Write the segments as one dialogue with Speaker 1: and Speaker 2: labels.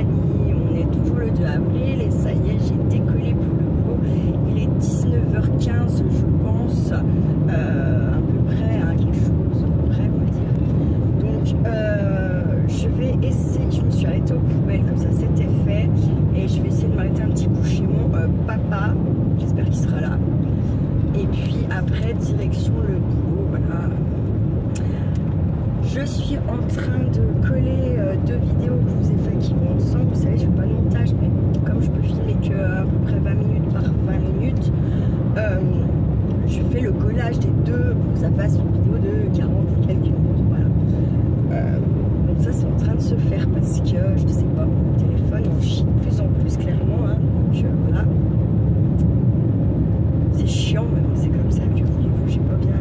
Speaker 1: compagnie. On est toujours le 2 avril et ça y est, j'ai décollé pour le boulot. Il est 19h15, je pense, à peu près, hein, quelque chose près, on va dire. Donc, je vais essayer, je me suis arrêtée aux poubelles, comme ça c'était fait. Et je vais essayer de m'arrêter un petit coup chez mon papa. J'espère qu'il sera là. Et puis après, direction le boulot, voilà. Je suis en train de coller 2 vidéos que je vous ai fait qui vont ensemble. Vous savez, je fais pas de montage, mais comme je peux filmer que à peu près 20 minutes par 20 minutes, je fais le collage des deux pour que ça fasse une vidéo de 40 et quelques minutes. Voilà. Donc ça, c'est en train de se faire parce que, je sais pas, mon téléphone il chie de plus en plus clairement. Hein, donc voilà. C'est chiant, mais bon, c'est comme ça. Du coup, j'ai pas bien...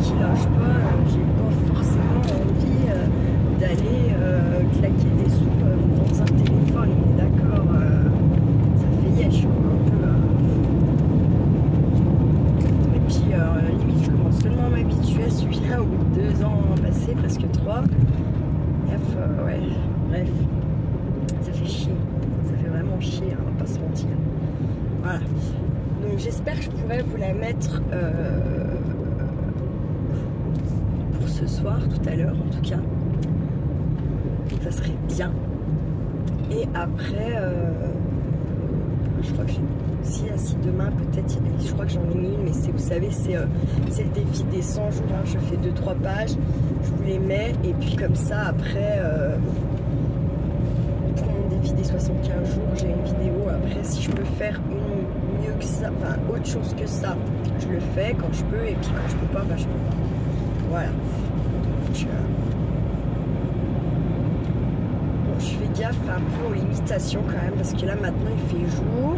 Speaker 1: Qui lâche pas, j'ai pas forcément envie d'aller claquer des sous dans un téléphone, on est d'accord, ça fait yesh quoi, un peu. Et puis limite je commence seulement à m'habituer à celui-là au bout de 2 ans passés, presque 3. Bref, ouais, bref, ça fait chier, ça fait vraiment chier, hein, on va pas se mentir. Voilà, donc j'espère que je pourrai vous la mettre ce soir, tout à l'heure en tout cas, ça serait bien. Et après je crois que j'ai si demain peut-être, je crois que j'en ai mis une, mais c'est, vous savez, c'est le défi des 100 jours, hein. Je fais 2-3 pages, je vous les mets et puis comme ça après pour mon défi des 75 jours j'ai une vidéo. Après si je peux faire une mieux que ça, enfin autre chose que ça, je le fais quand je peux, et puis quand je peux pas, bah je peux pas. Voilà. Donc, bon, je fais gaffe un peu aux limitations quand même, parce que là maintenant il fait jour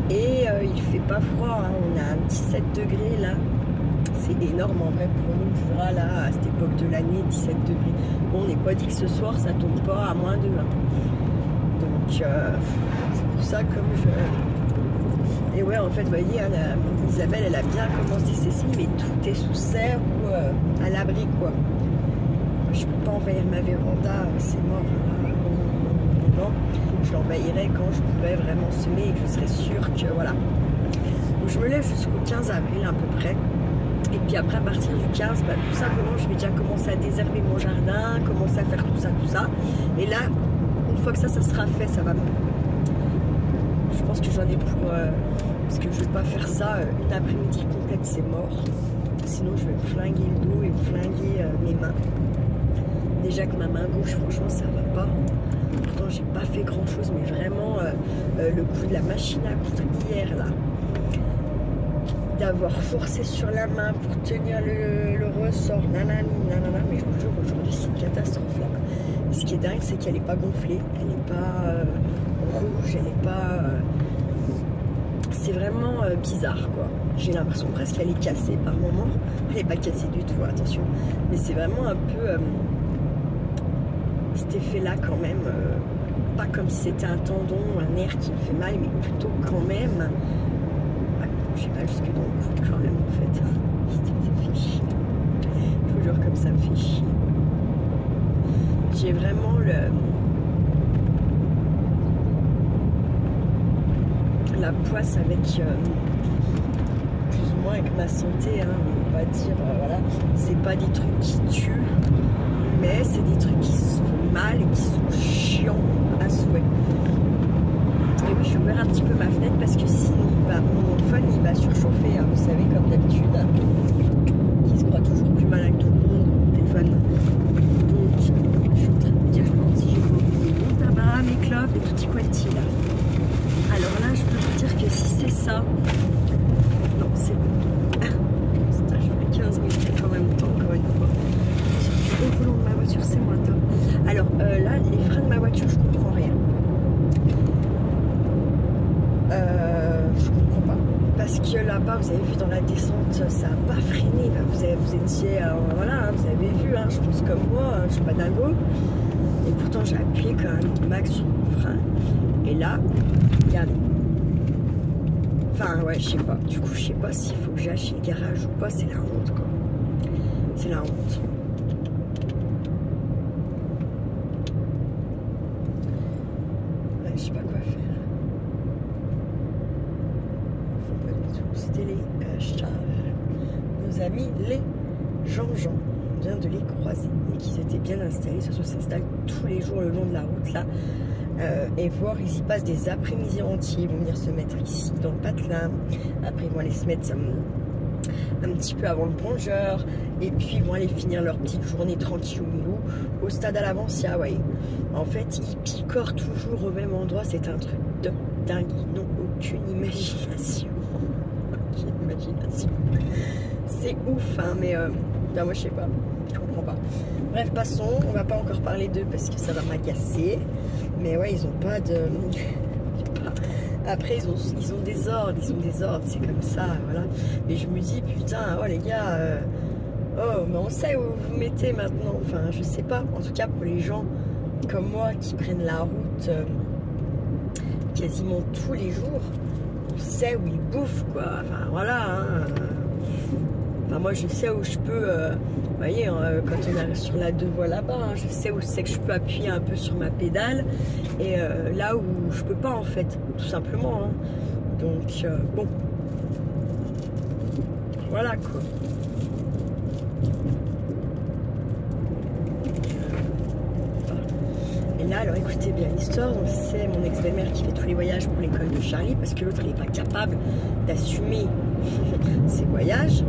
Speaker 1: et il fait pas froid, hein. On a un 17 degrés là, c'est énorme en vrai pour nous, Jura, là à cette époque de l'année, 17 degrés. Bon, on n'est pas dit que ce soir ça tombe pas à -2, hein. Donc c'est pour ça, comme je... Et ouais, en fait, vous voyez, hein, Isabelle, elle a bien commencé ses signes, mais tout est sous serre ou à l'abri, quoi. Je peux pas envahir ma véranda, c'est mort. Non, je l'envahirai quand je pourrai vraiment semer et que je serai sûre que, voilà. Donc, je me lève jusqu'au 15 avril, à peu près. Et puis après, à partir du 15, bah, tout simplement, je vais déjà commencer à désherber mon jardin, commencer à faire tout ça, tout ça. Et là, une fois que ça sera fait, ça va... Je pense que j'en ai pour... parce que je vais pas faire ça une après-midi complète, c'est mort. Sinon je vais me flinguer le dos et me flinguer mes mains. Déjà que ma main gauche, franchement, ça va pas. Pourtant j'ai pas fait grand chose, mais vraiment le coup de la machine à coudre hier là, d'avoir forcé sur la main pour tenir le ressort, nanani, nanana, mais je vous jure, aujourd'hui c'est une catastrophe là. Ce qui est dingue, c'est qu'elle est pas gonflée, elle est pas rouge, elle est pas... c'est vraiment bizarre quoi. J'ai l'impression presque qu'elle est cassée par moment. Elle n'est pas cassée du tout, attention. Mais c'est vraiment un peu cet effet là quand même. Pas comme si c'était un tendon ou un nerf qui me fait mal, mais plutôt quand même. Ouais, j'ai mal jusque dans le coude quand même en fait. Ça fait chier. Je vous jure, comme ça me fait chier. J'ai vraiment la poisse avec plus ou moins avec ma santé, hein, on va pas dire, voilà, c'est pas des trucs qui tuent, mais c'est des trucs qui se font mal et qui sont chiants à souhait. Et oui, j'ai ouvert un petit peu ma fenêtre parce que sinon bah, mon phone il va surchauffer, hein, vous savez, comme d'habitude, qui se croit toujours plus malin que tout le monde, mon téléphone. Donc je suis en train de me dire, je me demande si j'ai oublié mon tabac, mes clopes et tutti quanti là. Alors là, je peux vous dire que si c'est ça... Non, c'est bon. Putain, je fais 15 minutes en même temps, encore une fois. Le volant de ma voiture, c'est moins top. Alors là, les freins de ma voiture, je comprends rien. Je comprends pas. Parce que là-bas, vous avez vu dans la descente, ça n'a pas freiné. Là. Vous étiez... voilà, hein, vous avez vu, hein, je pense comme moi, je suis pas dingo. Et pourtant, j'ai appuyé quand même max sur mon frein. Et là, regardez. Enfin, ouais, je sais pas. Du coup, je sais pas s'il faut que j'aille chez le garage ou pas. C'est la honte, quoi. C'est la honte. nos amis les Jean-Jean. On vient de les croiser et qu'ils étaient bien installés. Ça s'installe tous les jours le long de la route là. Et voir, ils y passent des après-midi entiers. Ils vont venir se mettre ici dans le patelin. Après, ils vont aller se mettre un petit peu avant le plongeur. Et puis, ils vont aller finir leur petite journée tranquille au stade à l'Avancia. Ouais. En fait, ils picorent toujours au même endroit. C'est un truc de dingue. Ils n'ont aucune imagination. Aucune imagination. C'est ouf, hein, mais moi, je sais pas. Je comprends pas. Bref, passons. On va pas encore parler d'eux parce que ça va m'agacer. Mais ouais, ils ont pas de... Après, ils ont des ordres, c'est comme ça, voilà. Mais je me dis, putain, oh les gars, oh, mais on sait où vous vous mettez maintenant. Enfin, je sais pas. En tout cas, pour les gens comme moi qui prennent la route quasiment tous les jours, on sait où ils bouffent, quoi. Enfin, voilà, hein. Enfin, moi, je sais où je peux... vous voyez, quand on arrive sur la 2 voies là-bas, hein, je sais où c'est que je peux appuyer un peu sur ma pédale. Et là où je peux pas, en fait, tout simplement. Hein. Donc, bon. Voilà, quoi. Et là, alors écoutez bien l'histoire. C'est mon ex-belle-mère qui fait tous les voyages pour l'école de Charlie parce que l'autre, elle n'est pas capable d'assumer ses voyages.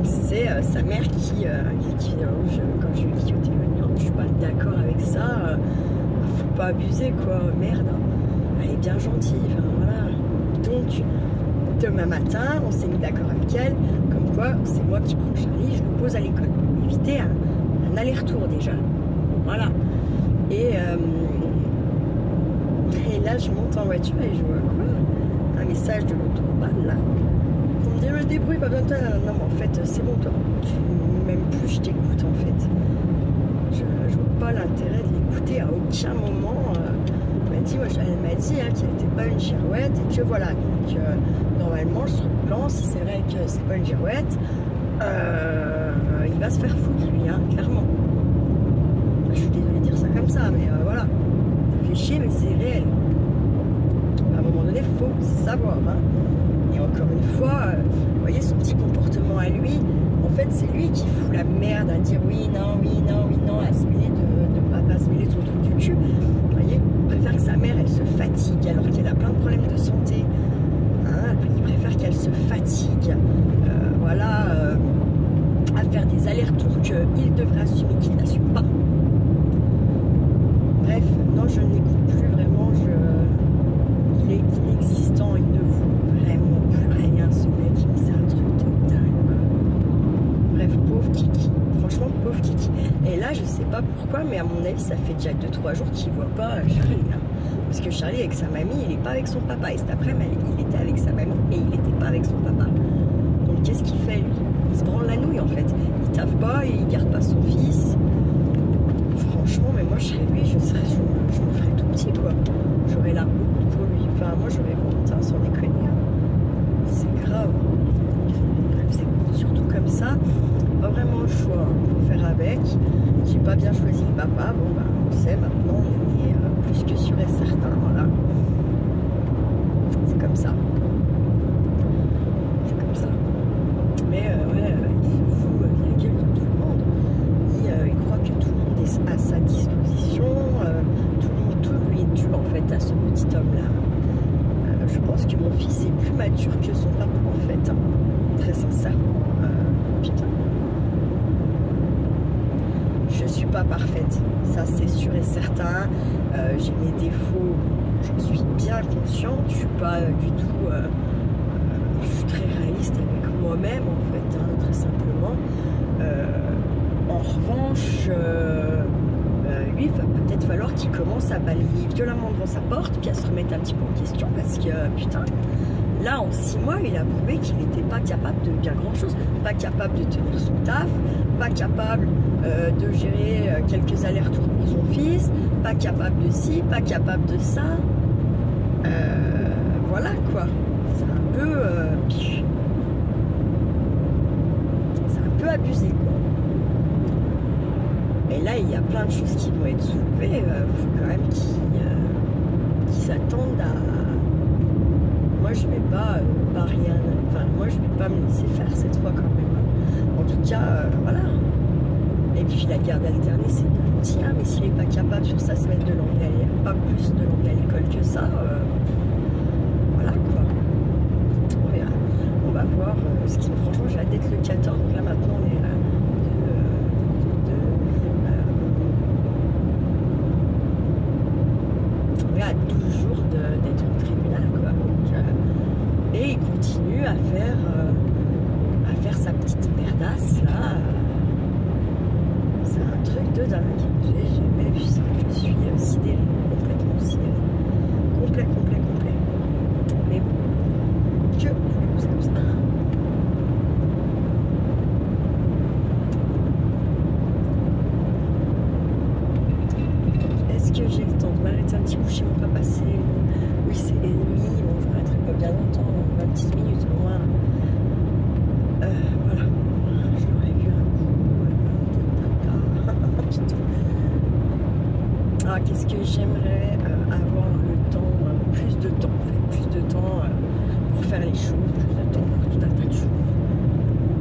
Speaker 1: C'est sa mère qui quand je lui dis au téléphone, je suis pas d'accord avec ça, faut pas abuser, quoi, merde, elle est bien gentille, enfin voilà. Donc demain matin, on s'est mis d'accord avec elle, comme quoi c'est moi qui prends Charlie, je le pose à l'école, pour éviter un aller-retour déjà, voilà. Et là je monte en voiture et je vois quoi, un message de l'autre balle là. On me dit, le débrouille, pas besoin de toi. Non, mais en fait, c'est bon, toi. Même plus, je t'écoute, en fait. Je vois pas l'intérêt de l'écouter à aucun moment. Elle m'a dit, elle m'a dit qu'elle n'était pas une girouette et que voilà. Donc, normalement, sur le plan, si c'est vrai que c'est pas une girouette, il va se faire foutre, lui, hein, clairement. Je suis désolée de dire ça comme ça, mais voilà. Ça fait chier, mais c'est réel. À un moment donné, il faut savoir, hein. Et encore une fois, vous voyez son petit comportement à lui, en fait c'est lui qui fout la merde à dire oui, non, à se mêler de pas se mêler de son trou du cul. Vous voyez, il préfère que sa mère elle se fatigue alors qu'elle a plein de problèmes de santé. Hein, il préfère qu'elle se fatigue, voilà, à faire des allers-retours qu'il devrait assumer qu'il n'assume pas. Bref, non, je ne l'écoute plus vraiment, il est inexistant, il ne vaut vraiment plus rien, ce mec, mais c'est un truc de dingue. Bref, pauvre Kiki, franchement, pauvre Kiki. Et là, je sais pas pourquoi, mais à mon avis, ça fait déjà 2-3 jours qu'il voit pas Charlie. Hein. Parce que Charlie, avec sa mamie, il est pas avec son papa. Et cet après-midi, il était avec sa mamie et il n'était pas avec son papa. Donc, qu'est-ce qu'il fait, lui? Il se branle la nouille, en fait. Il taffe pas et il garde pas son fils. Franchement, mais moi, je serais lui, je me ferais tout petit, quoi. J'aurais la honte pour lui. Enfin, moi, j'aurais honte, hein, sans déconner. Hein. C'est grave. C'est surtout comme ça. Pas vraiment le choix. Faut faire avec. J'ai pas bien choisi le papa. Bon, bah, on sait maintenant. On est plus que sûr et certain. Voilà. C'est comme ça. C'est comme ça. Mais ouais, il se fout la gueule de tout le monde. Il croit que tout le monde est à sa disposition. Tout lui est dû en fait à ce petit homme-là. Je pense que mon fils est plus mature que son papa en fait. Hein. Très sincèrement. Putain. Je suis pas parfaite. Ça c'est sûr et certain. J'ai mes défauts. J'en suis bien consciente. Je suis pas du tout... je suis très réaliste avec moi-même en fait. Hein, très simplement. En revanche... lui, il va peut-être falloir qu'il commence à balayer violemment devant sa porte puis à se remettre un petit peu en question parce que, putain, là, en 6 mois, il a prouvé qu'il n'était pas capable de bien grand-chose. Pas capable de tenir son taf, pas capable de gérer quelques allers-retours pour son fils, pas capable de ci, pas capable de ça. Voilà, quoi. C'est un peu... c'est un peu abusé, quoi. Et là, il y a plein de choses qui vont être soulevées. Il faut quand même qu'ils s'attendent à... Moi, je vais pas rien... Enfin, moi, je vais pas me laisser faire cette fois quand même. cas, voilà. Et puis la garde alternée, c'est un outil, hein, mais s'il n'est pas capable sur sa semaine de langue, pas plus de langue à l'école que ça, voilà quoi. On va voir ce qui, franchement, j'ai hâte d'être le 14. Donc là maintenant, on est on est à 12 jours d'être au tribunal, quoi. Donc, et il continue à faire sa petite merdasse là. C'est un truc de dingue. J'ai jamais vu ça. Je suis sidérée, complètement sidérée. Complet. Mais bon, que voulez-vous, c'est comme ça. Est-ce que j'ai le temps de m'arrêter un petit coup chez mon papa? C'est... Oui, c'est ennemi. Bon, je m'arrêterai pas bien longtemps, 20 petites minutes au moins. Voilà. Je l'aurais vu un coup. Ah, qu'est-ce que j'aimerais avoir le temps, plus de temps en fait, plus de temps pour faire les choses, plus de temps pour tout un tas de choses.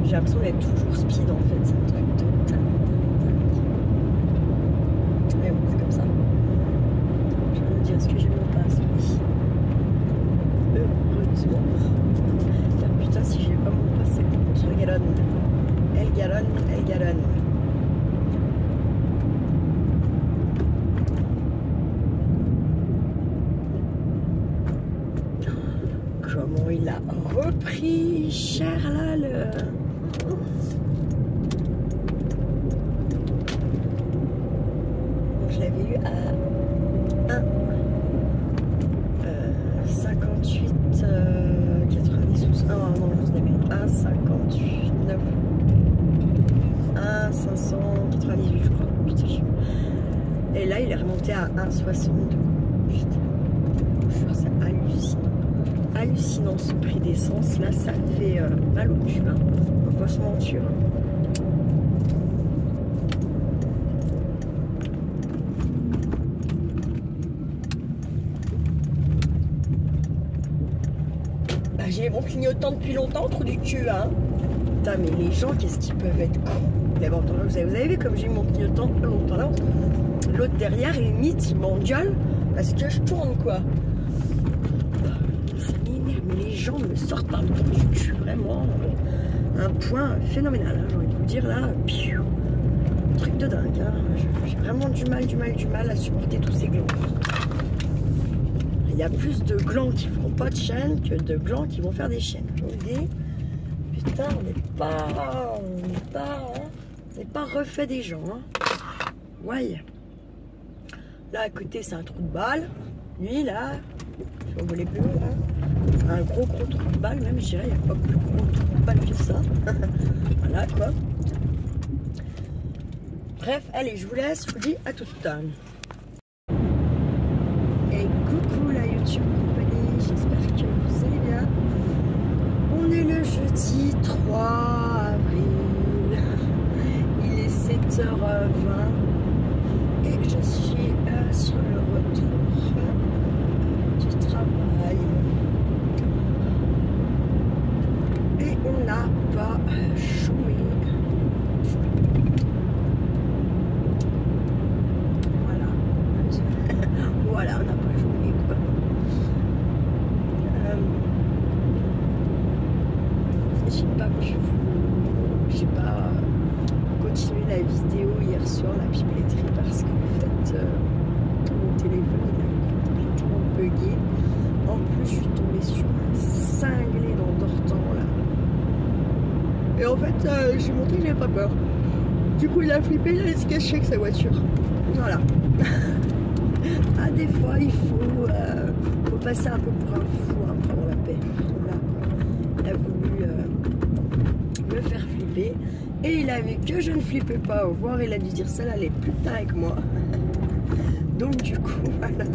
Speaker 1: J'ai l'impression d'être toujours speed en fait, c'est un truc de dingue. Mais bon, c'est comme ça. Je vais me dire ce que j'ai mon passe, oui. Retour. Putain, si j'ai pas mon passe, c'est bon, sur le galon. Elle galonne. Comment il a repris cher là le... Je l'avais eu à 58 90 non, je l'avais eu à 58 9 1 598 je crois. Putain. Et là il est remonté à 1,62. Putain. Je jure, c'est hallucinant ce prix d'essence. Là ça fait mal au cul, hein. On va pas se mentir. J'ai mon clignotant depuis longtemps, trou du cul, hein. Putain, mais les gens, qu'est-ce qu'ils peuvent être cons. Vous avez vu comme j'ai eu mon clignotant depuis longtemps là. L'autre derrière, limite, il m'engueule parce que je tourne, quoi. Ça m'énerve, mais les gens me sortent par le trou du cul, vraiment. Un point phénoménal, hein, j'ai envie de vous dire, là. Piou, truc de dingue, hein. J'ai vraiment du mal à supporter tous ces glands. Il y a plus de glands qui feront pas de chaîne que de glands qui vont faire des chaînes. Je vous dis, putain, on n'est pas refait des gens. Hein. Ouais. Là à côté c'est un trou de balle. Lui là, si on voulait plus là, un gros trou de balle même, je dirais, il n'y a pas plus gros trou de balle que ça. Voilà quoi. Bref, allez, je vous laisse, je vous dis à tout de suite. Et coucou la YouTube compagnie, j'espère que vous allez bien. On est le jeudi 3 avril, il est 7h20 et je suis sur le retour du travail. Et on n'a pas chômé. Voilà, on n'a pas joué quoi. J'ai pas continué la vidéo hier soir, la pipetterie, parce qu'en fait mon téléphone il a complètement bugué. En plus je suis tombée sur un cinglé dans Dortan là. Et en fait j'ai montré que j'avais pas peur. Du coup il a flippé, il allait se cacher avec sa voiture. Voilà. Ah, des fois il faut passer un peu pour un fou hein, pour avoir la paix. Là, il a voulu me faire flipper et il a vu que je ne flippais pas, au revoir, il a dû dire ça là, les putains avec moi. Donc du coup voilà.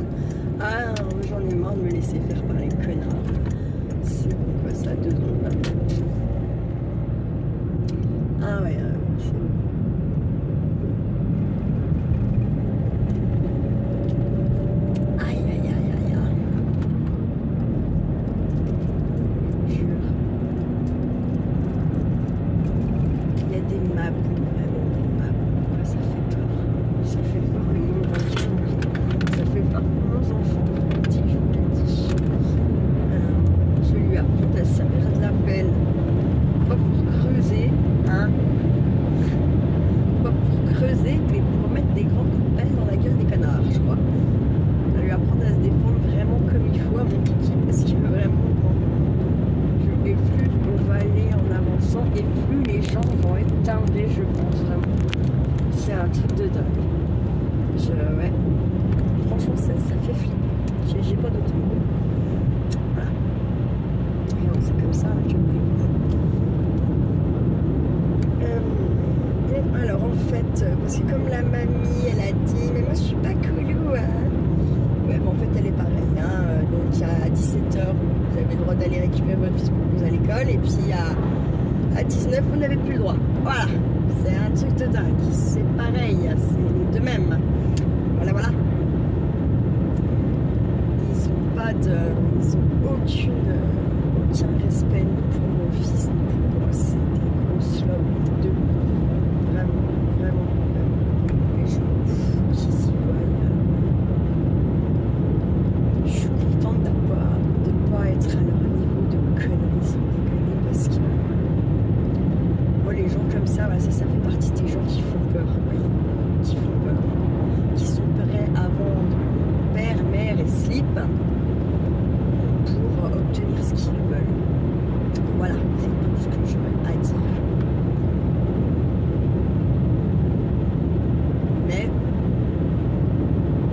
Speaker 1: Ah, j'en ai marre de me laisser faire par les connards. C'est bon quoi ça, 2 secondes là. Ah ouais, c'est bon. Il y a des babou, vraiment des babous. Ouais, ça fait peur. Ça fait peur le monde entier. Ça fait peur pour nos enfants. Je vous le dis. Je lui apprends à servir de la pelle. Pas pour creuser, hein. Pas pour creuser, mais pour mettre des grands coups de pelle dans la gueule des canards, je crois. Je vais lui apprendre à se défendre vraiment comme il faut à mon kiki, parce que vraiment, et plus on va aller en avançant, et plus les gens vont être tardés, je pense vraiment. C'est un truc de dingue. Ouais. Franchement, ça fait flipper. J'ai pas d'autre mot. Voilà. Et donc c'est comme ça que voulez-vous. Bon, alors en fait, parce que comme la mamie, elle a dit, mais moi je suis pas coolou, hein. Ouais, mais en fait elle est pareille, hein. Donc à 17h, vous avez le droit d'aller récupérer votre fils pour vous à l'école, et puis à 19, vous n'avez plus le droit. Voilà, c'est un truc de dingue. C'est pareil, c'est les deux mêmes. Voilà, voilà. Ils ont aucun respect ni pour mon fils ni pour moi. C'est des grosses lobes, les deux. Vraiment, vraiment, vraiment. Et je m'en fous qu'ils s'y voient. Je suis contente de pas être à leur niveau de conneries sans déconner, parce que moi les gens comme ça, bah, ça fait partie des gens qui font peur, qui font peur, qui sont prêts à vendre père, mère et slip pour obtenir ce qu'ils veulent. Voilà, c'est tout ce que j'aurais à dire. Mais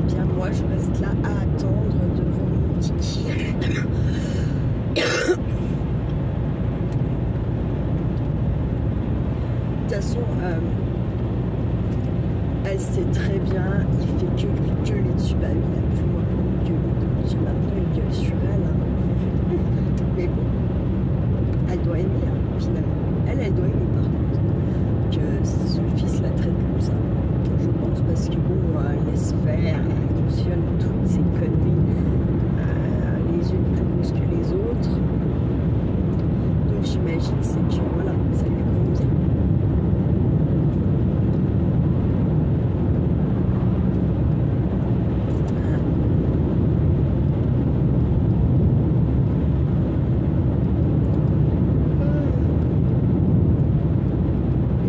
Speaker 1: bien moi je reste là à attendre devant mon kiki. De toute façon, elle sait très bien, il fait que lui gueuler dessus. Bah oui, il a plus moi pour lui gueuler, donc maintenant il gueule sur elle. Hein. Mais bon, elle doit aimer, hein, finalement. Elle doit aimer par contre que son fils la traite comme ça. Je pense, parce que bon, elle laisse faire, elle cautionne toutes ces conneries, les unes plus grosses que les autres. Donc j'imagine c'est que voilà, ça lui convient.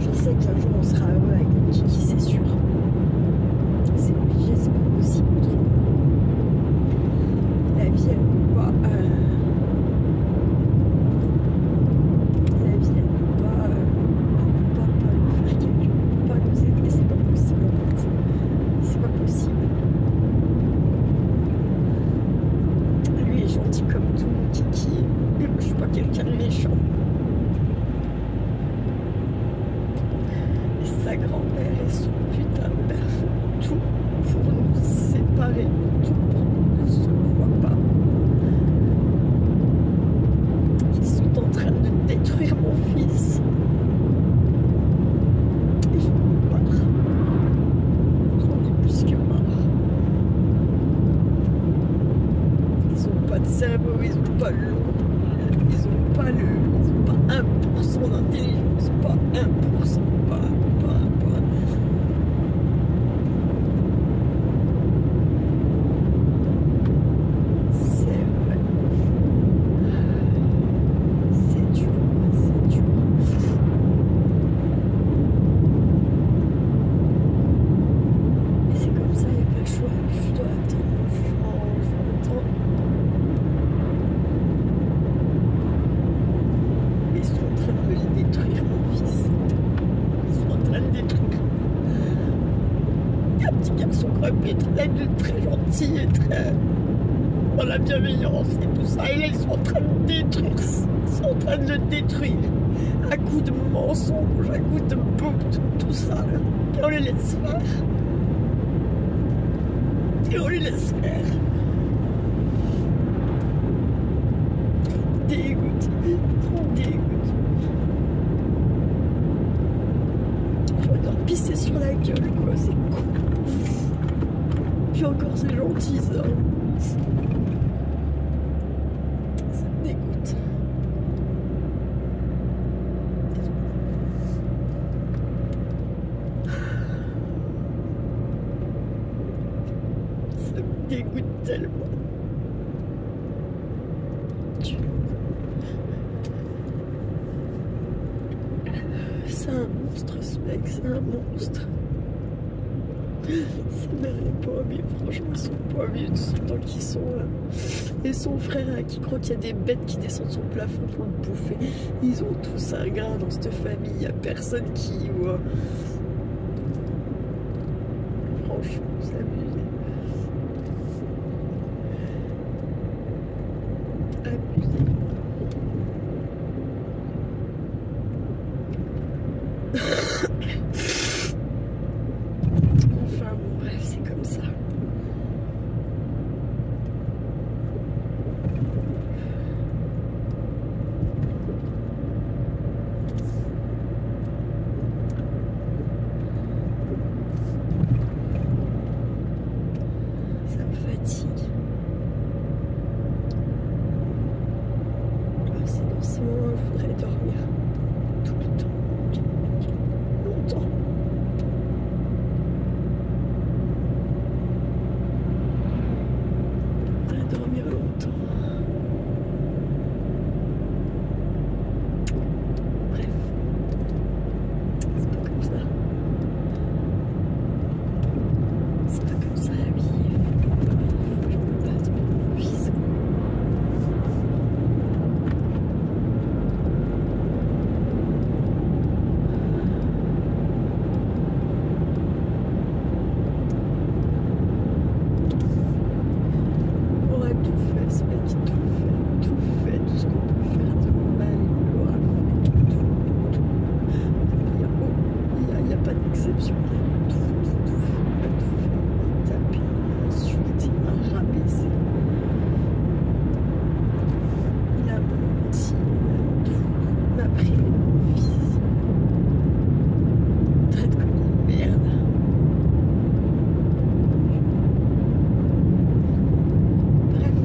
Speaker 1: Je sais qu'un jour on sera heureux avec mon kiki, c'est sûr. C'est obligé, c'est pas possible autrement. La vie elle peut pas. La vie elle peut pas. Elle peut pas faire quelque, pas nous aider, c'est pas possible en fait. C'est pas possible. Lui est gentil comme tout, mon kiki. Mais moi je suis pas quelqu'un de méchant. Sa grand-mère et son putain de père font tout pour nous séparer, tout pour qu'on ne se voit pas. Ils sont en train de détruire mon fils. Et j'en ai marre. J'en ai plus que marre. Ils ont pas de cerveau, ils ont pas le long, ils ont pas 1% d'intelligence, pas 1%, pas. Très gentil et très dans la bienveillance et tout ça, et là ils sont en train de détruire, ils sont en train de le détruire à coups de mensonges, à coups de tout ça là. Et on les laisse faire, et on les laisse faire. Dégoûte, dégoûte. Je vais leur pisser sur la gueule quoi, c'est con. Puis encore c'est gentil ça. Ça me dégoûte. tellement. C'est un monstre ce mec, c'est un monstre. Sa mère est pas mieux, franchement ils sont pas mieux tout ce temps qu'ils sont là. Et son frère là, qui croit qu'il y a des bêtes qui descendent sur le plafond pour le bouffer. Ils ont tous un gras dans cette famille, il n'y a personne qui voit. Franchement, c'est abusé. Abusé. Enfin bon bref, c'est comme ça. Ça me fatigue. C'est dans ces moments où il faudrait dormir tout le temps. Longtemps. Il faudrait dormir longtemps. Bref. C'est pas comme ça. C'est pas comme ça la vie. Je me batte pour mon fils. On aura tout fait, ce mec, tout fait, tout ce qu'on peut faire de mal, il l'aura fait, tout. Il n'y a pas d'exception, il a tout fait, il a tapé, il a insulté, il a rabaissé, il a menti, il m'a pris mon fils, il traite comme une merde. Bref,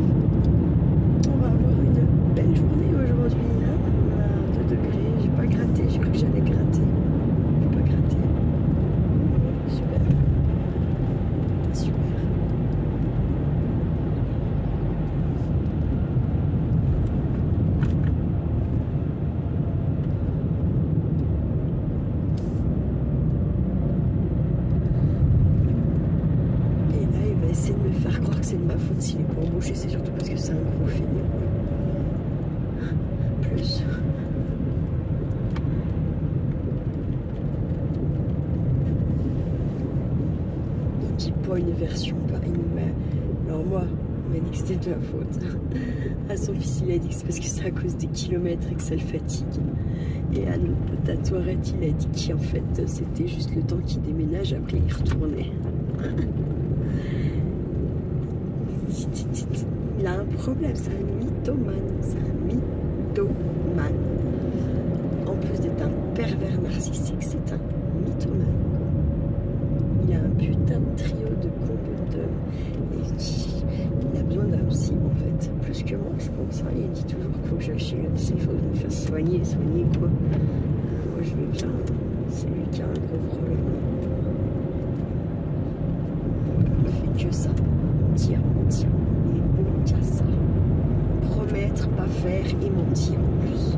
Speaker 1: on va avoir une belle journée aujourd'hui, hein. On a 2 degrés, j'ai pas gratté, j'ai cru que j'allais gratter. J'ai pas gratté. Super. Super. Et là, il va essayer de me faire croire que c'est de ma faute s'il est pas embauché, c'est surtout parce que c'est un gros fainéant. Plus. Il dit pas une version pareille, mais alors moi, on m'a dit que c'était de ma faute. À son fils, il a dit que c'est parce que c'est à cause des kilomètres et que ça le fatigue. Et à notre pote à Tourette, il a dit qu'en fait, c'était juste le temps qu'il déménage, après il retournait. Il a un problème, c'est un mythomane, c'est un mythomane. En plus d'être un pervers narcissique, c'est un mythomane. Il a un putain de trio de combos et il a besoin d'un psy en fait, plus que moi je pense. Il dit toujours qu'il faut que j'aille chez le psy, il faut que je me fasse soigner quoi. Moi je vais bien, c'est lui qui a un gros problème. Il fait que ça, mentir, et bon qu'à ça. Promettre, pas faire et mentir en plus.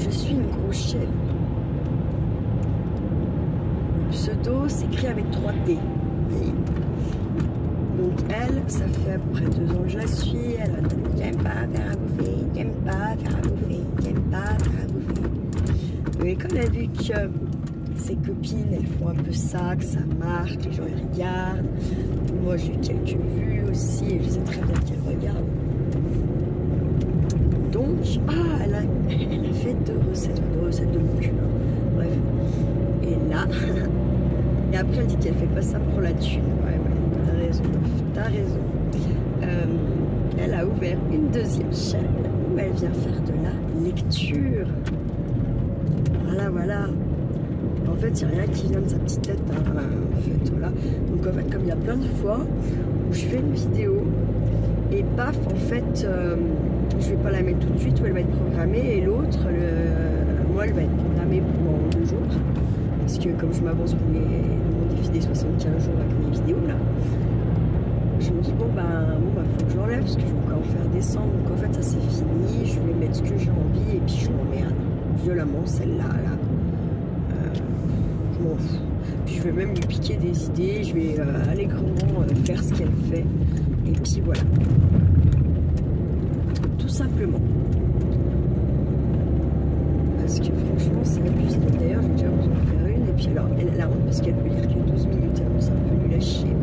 Speaker 1: Je suis une grosse chèvre. Le pseudo s'écrit avec 3 T. Oui. Donc elle, ça fait à peu près 2 ans que je la suis. Elle a dit j'aime pas faire à bouffer, j'aime pas faire à bouffer, j'aime pas faire à bouffer. Mais quand elle a vu que ses copines, elles font un peu ça, que ça marche, les gens ils regardent. Moi j'ai eu quelques vues aussi et je sais très bien qu'elle regarde. Donc, elle a fait 2 recettes de mon cul. Hein. Bref. Et là, et après elle dit qu'elle fait pas ça pour la thune. Ouais, t'as raison, t'as raison. Elle a ouvert une 2e chaîne où elle vient faire de la lecture. Voilà. En fait, il n'y a rien qui vient de sa petite tête. Hein. En fait, voilà. Donc en fait, comme il y a plein de fois où je fais une vidéo et paf, en fait, je vais pas la mettre tout de suite où elle va être programmée et l'autre, moi, elle va être programmée pendant 2 jours. Parce que comme je m'avance pour mon défi des 75 jours avec mes vidéos là, je me dis bon faut que j'enlève parce que je vais encore en faire descendre. Donc en fait ça c'est fini, je vais mettre ce que j'ai envie et puis je m'emmerde violemment celle-là. Je m'en fous. Puis je vais même lui piquer des idées, je vais allègrement faire ce qu'elle fait. Et puis voilà. Tout simplement. Parce que franchement c'est abusé. D'ailleurs j'ai déjà besoin de faire une. Et puis alors elle a la honte parce qu'elle peut lire que 12 minutes. Alors c'est un peu nul à chier.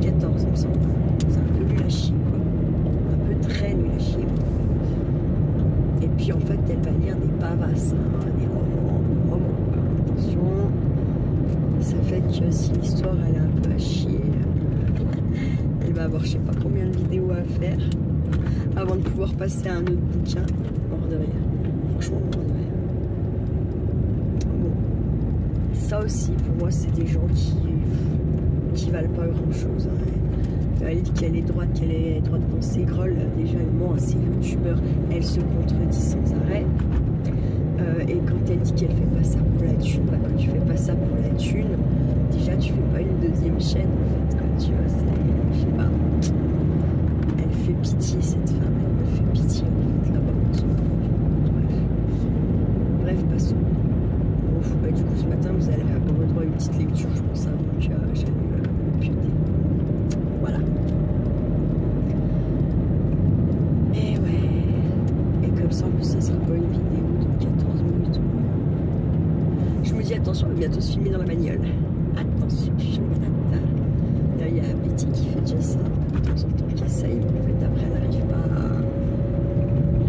Speaker 1: Mais 14 il me semble. C'est un peu nul à chier quoi. Un peu très nul à chier. Et puis en fait elle va lire des pavassins, des romans quoi. Attention. Ça fait que si l'histoire elle est un peu à chier, elle va avoir je sais pas combien de vidéos à faire avant de pouvoir passer à un autre bouquin. Mort de rire. Franchement mort de rire. Bon. Ça aussi pour moi c'est des gens qui valent pas grand chose. Hein. Elle dit qu'elle est droite dans ses grolles. Déjà elle ment à ses youtubeurs, elle se contredit sans arrêt. Et quand elle dit qu'elle fait pas ça pour la thune, quand tu fais pas ça pour la thune, déjà tu fais pas une 2e chaîne en fait, quoi, tu vois, je sais pas. Elle fait pitié cette femme, elle me fait pitié en fait là-bas dans son bref. Bref, passons. Bon, du coup ce matin vous allez avoir droit à une petite lecture, je pense, avant que j'aille me pioter. Voilà. Et ouais. Et comme ça en plus ça sera pas une vidéo de 14 minutes. Je me dis attention, elle va bientôt se filmer dans la bagnole. Attention, il y a Betty qui fait déjà ça de temps en temps, qui essaye, mais en fait après elle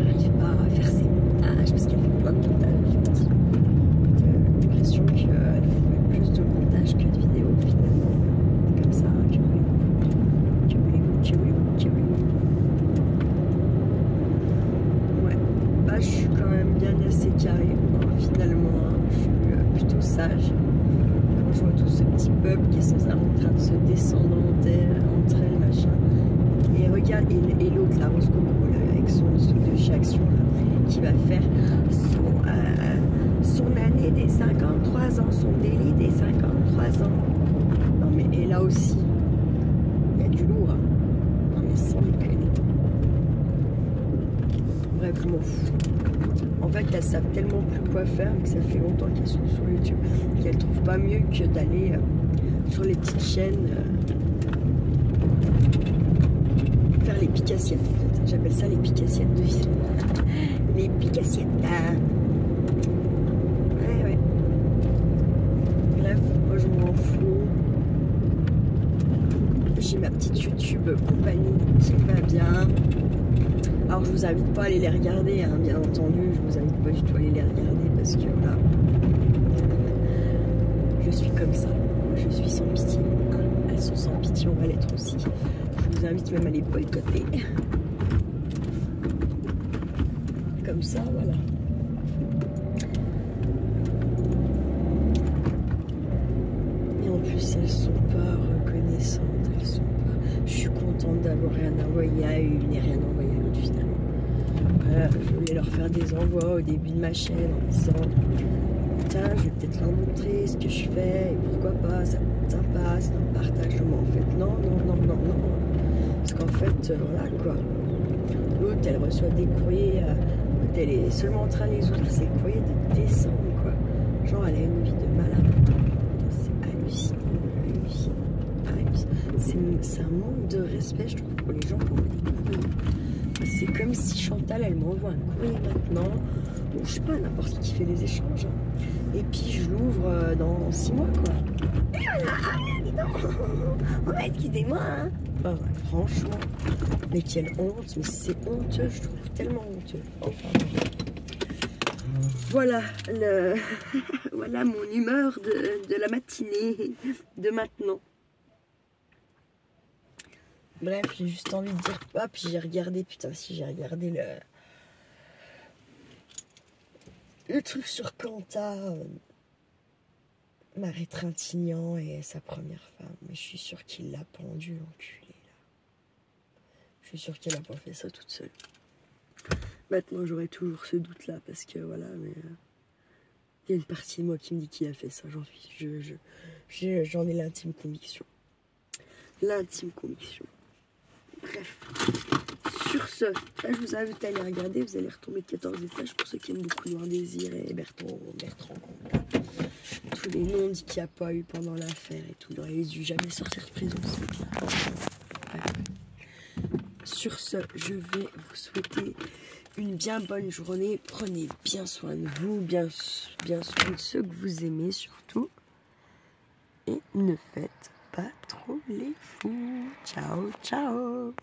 Speaker 1: n'arrive pas à faire ses montages parce qu'elle fait plein de montages. J'ai l'impression qu'elle ferait plus de montage que de vidéos finalement. C'est comme ça, que voulez-vous. Ouais, bah je suis quand même bien assez carré finalement. Je suis plutôt sage. Quand je vois tout ce petit peuple qui est sans arrêt en train de se descendre entre elles, machin. Et regarde, et l'autre, la Rose Coco, là, avec son truc de chez Action, là, qui va faire son année des 53 ans, son délit des 53 ans. Non mais, et là aussi, il y a du lourd. Hein. Non mais sans déconner. Bref, je m'en fous. En fait, elles savent tellement plus quoi faire, que ça fait longtemps qu'elles sont sur YouTube, qu'elles trouvent pas mieux que d'aller sur les petites chaînes faire les picassiettes. En fait. J'appelle ça les picassiettes de vie. Les picassiettes. Ouais. Bref, moi je m'en fous. J'ai ma petite YouTube compagnie qui va bien. Alors je vous invite pas à aller les regarder, hein, bien entendu, je vous invite pas du tout à aller les regarder parce que voilà, je suis comme ça, moi je suis sans pitié, hein. Elles sont sans pitié, on va l'être aussi. Je vous invite même à les boycotter. Comme ça, voilà. Et en plus elles sont pas reconnaissantes, elles sont pas... Je suis contente d'avoir rien envoyé à une et rien envoyé à l'autre finalement. Voilà, je voulais leur faire des envois au début de ma chaîne en disant tiens, je vais peut-être leur montrer ce que je fais et pourquoi pas, ça peut être sympa, c'est un partage. Mais en fait, non. Parce qu'en fait, voilà quoi. L'autre, elle reçoit des courriers, elle est seulement en train de les ouvrir, c'est quoi, il y a des descentes, quoi. Genre, elle a une vie de malade. C'est hallucinant, hallucinant. C'est un manque de respect, je trouve, pour les gens qui envoient des courriers. C'est comme si Chantal, elle m'envoie un courrier maintenant, ou je sais pas, n'importe qui fait des échanges. Et puis, je l'ouvre dans 6 mois, quoi. Et voilà, dis donc, on va être quittez-moi, hein. Ah ouais, franchement, mais quelle honte, mais c'est honteux, je trouve tellement honteux. Enfin, voilà, voilà mon humeur de la matinée, de maintenant. Bref, j'ai juste envie de dire, hop, j'ai regardé, putain, si j'ai regardé le truc sur Quanta, Marie Trintignant et sa première femme, mais je suis sûre qu'il l'a pendu, l'enculé, là. Je suis sûre qu'elle n'a pas fait ça toute seule. Maintenant, j'aurai toujours ce doute-là, parce que voilà, mais il y a une partie de moi qui me dit qu'il a fait ça, j'en ai l'intime conviction. L'intime conviction. Bref, sur ce, là, je vous invite à aller regarder, vous allez retomber de 14 étages pour ceux qui aiment beaucoup Noir Désir et Bertrand. Tous les noms dit qu'il n'y a pas eu pendant l'affaire et tout, il aurait dû jamais sortir de prison. Sur ce, je vais vous souhaiter une bien bonne journée. Prenez bien soin de vous, bien soin de ceux que vous aimez surtout. Et ne faites pas trop les fous. Ciao, ciao.